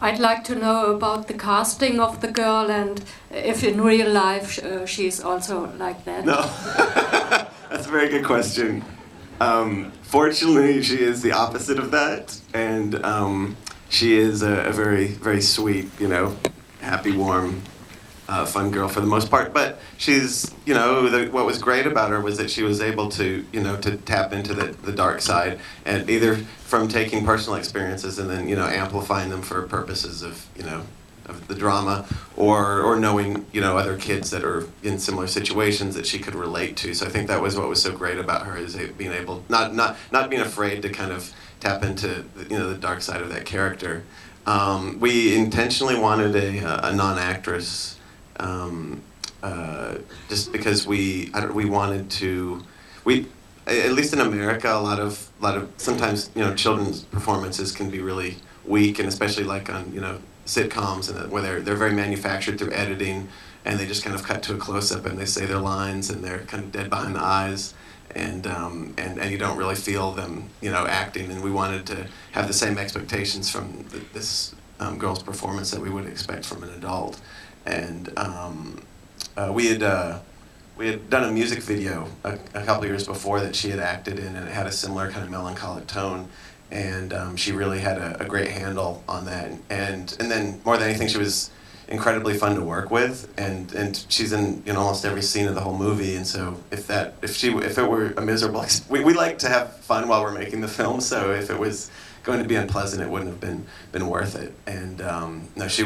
I'd like to know about the casting of the girl and if in real life she's also like that. No, that's a very good question. Fortunately, she is the opposite of that, and she is a very, very sweet, happy, warm, fun girl for the most part. But she's, what was great about her was that she was able to, to tap into the dark side, and either from taking personal experiences and then, amplifying them for purposes of, of the drama, or knowing, other kids that are in similar situations that she could relate to. So I think that was what was so great about her, is being able, not being afraid to kind of tap into, the dark side of that character. We intentionally wanted a non-actress, just because we wanted to, at least in America, a lot of sometimes, children's performances can be really weak, and especially like on, sitcoms, and where they're very manufactured through editing, and they just kind of cut to a close-up and they say their lines and they're kind of dead behind the eyes, and you don't really feel them, acting. And we wanted to have the same expectations from this girl's performance that we would expect from an adult. And we had done a music video a couple years before that she had acted in, and it had a similar kind of melancholic tone. And she really had a great handle on that, and then more than anything, she was incredibly fun to work with, and she's in almost every scene of the whole movie. And so if it were a miserable, we like to have fun while we're making the film, so if it was going to be unpleasant, it wouldn't have been worth it. And no, she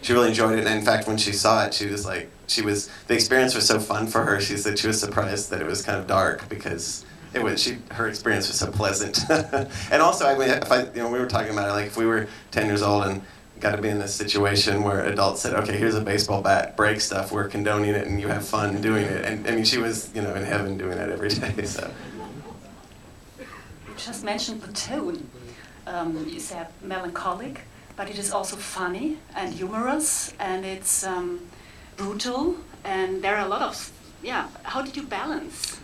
really enjoyed it, and in fact, when she saw it, the experience was so fun for her. She said she was surprised that it was kind of dark, because her experience was so pleasant. And also, I mean, we were talking about it, like if we were 10 years old and got to be in this situation where adults said, okay, here's a baseball bat, break stuff, we're condoning it, and you have fun doing it. And I mean, she was, in heaven doing that every day, so. You just mentioned the tone. You said melancholic, but it is also funny and humorous, and it's brutal, and there are a lot of, how did you balance?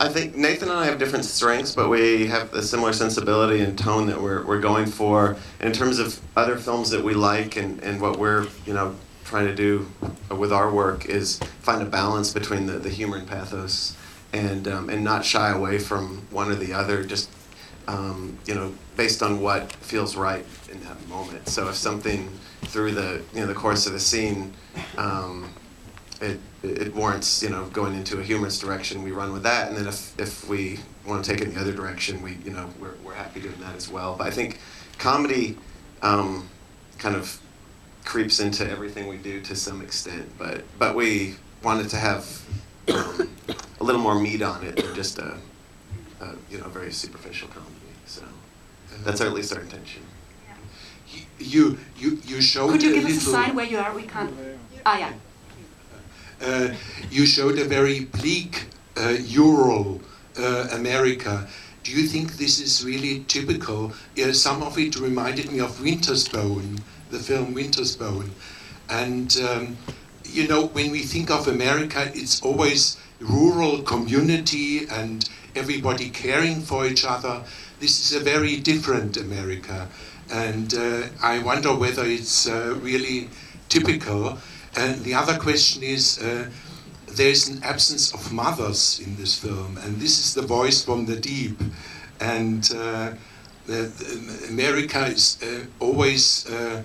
I think Nathan and I have different strengths, but we have a similar sensibility and tone that we're going for. And in terms of other films that we like, and what we're trying to do with our work is find a balance between the humor and pathos, and not shy away from one or the other, just based on what feels right in that moment. So if something through the the course of the scene, it warrants going into a humorous direction, we run with that, and then if we want to take it in the other direction, we're happy doing that as well. But I think comedy kind of creeps into everything we do to some extent, but we wanted to have a little more meat on it than just a very superficial comedy. So that's at least our intention. You showed. Could you give us a sign where you are? We can't. Yeah. You showed a very bleak rural America. Do you think this is really typical? Some of it reminded me of Winter's Bone, the film Winter's Bone. And when we think of America, it's always rural community and everybody caring for each other. This is a very different America. And I wonder whether it's really typical. And the other question is, there's an absence of mothers in this film, and this is the voice from the deep. And America is always, the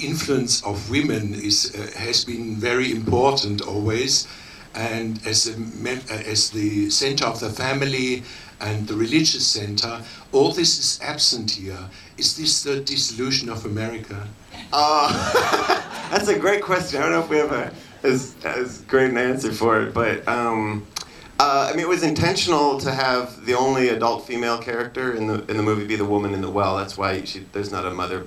influence of women has been very important always. And as the center of the family and the religious center, all this is absent here. Is this the disillusion of America? That's a great question. I don't know if we have as great an answer for it, but it was intentional to have the only adult female character in the movie be the woman in the well. That's why there's not a mother,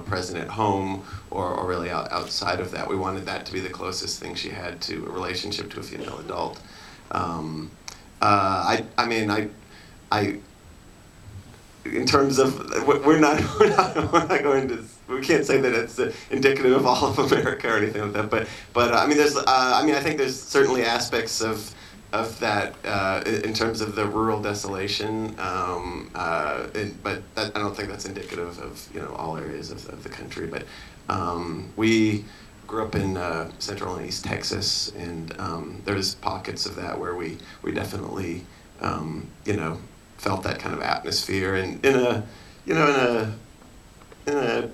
present at home or really outside of that. We wanted that to be the closest thing she had to a relationship to a female adult. In terms of, we're not going to. We can't say that it's indicative of all of America or anything like that. But I think there's certainly aspects of of that in terms of the rural desolation, but I don't think that's indicative of all areas of the country. But we grew up in Central and East Texas, and there's pockets of that where we definitely felt that kind of atmosphere, and in a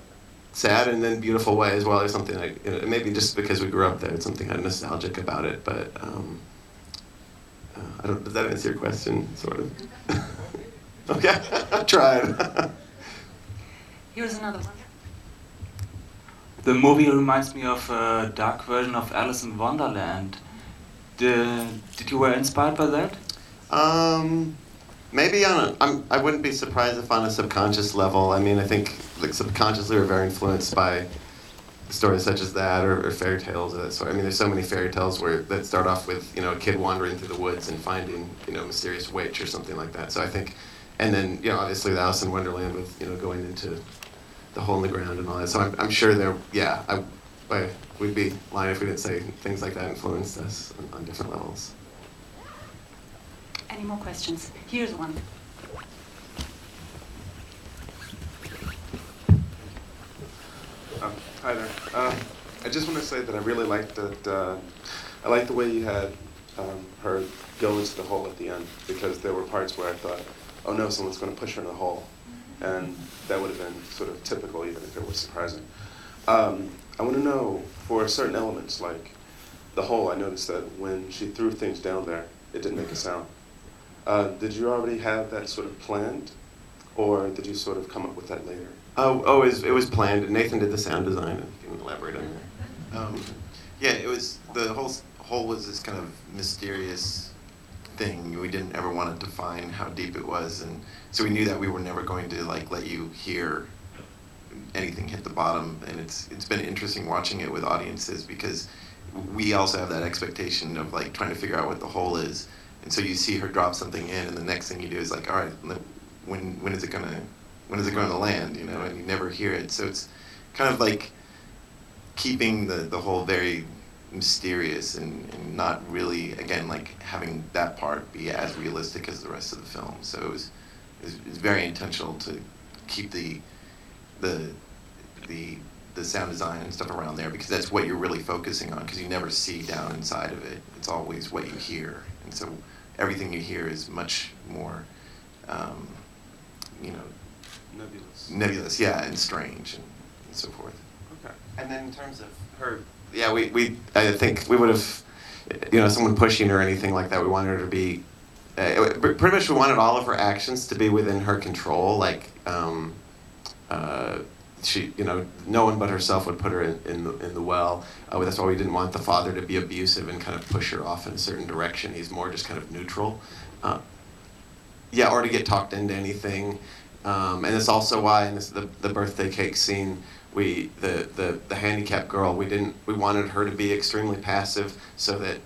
sad and then beautiful way as well. There's something like, maybe just because we grew up there, it's something kind of nostalgic about it. But does that answer your question, sort of? Okay, I tried. Here's another one. The movie reminds me of a dark version of Alice in Wonderland. Did you were inspired by that? Maybe I wouldn't be surprised if on a subconscious level. I mean, I think like subconsciously we're very influenced by stories such as that, or fairy tales of that sort. I mean, there's so many fairy tales that start off with a kid wandering through the woods and finding a mysterious witch or something like that. So I think, and then obviously the Alice in Wonderland with going into the hole in the ground and all that. So I'm sure we'd be lying if we didn't say things like that influenced us on different levels. Any more questions? Here's one. Hi there. I just want to say that I really liked that. I liked the way you had her go into the hole at the end, because there were parts where I thought, oh no, someone's going to push her in the hole, and that would have been sort of typical, even if it was surprising. I want to know, for certain elements like the hole, I noticed that when she threw things down there, it didn't make a sound. Did you already have that sort of planned, or did you sort of come up with that later? It was planned. Nathan did the sound design, and you can elaborate on that. Yeah, it was, the hole was this kind of mysterious thing. We didn't ever want to define how deep it was, and so we knew that we were never going to let you hear anything hit the bottom. And it's been interesting watching it with audiences, because we also have that expectation of trying to figure out what the hole is. And so you see her drop something in, and the next thing you do is all right, when is it gonna land? And you never hear it. So it's kind of like keeping the whole very mysterious and not really, again, having that part be as realistic as the rest of the film. So it was very intentional to keep the sound design and stuff around there, because that's what you're really focusing on, because you never see down inside of it. It's always what you hear. And so everything you hear is much more, nebulous, yeah, and strange and so forth. Okay. And then in terms of her, yeah, I think we would have, someone pushing her or anything like that. We wanted her to be, pretty much we wanted all of her actions to be within her control. She, no one but herself would put her in the well. That's why we didn't want the father to be abusive and kind of push her off in a certain direction. He's more just kind of neutral. Or to get talked into anything. And it's also why in the birthday cake scene, the handicapped girl, we wanted her to be extremely passive, so that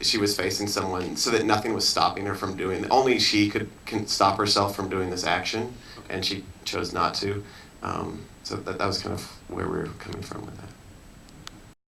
she was facing someone, so that nothing was stopping her from doing. Only she can stop herself from doing this action, and she chose not to. So that was kind of where we were coming from with that.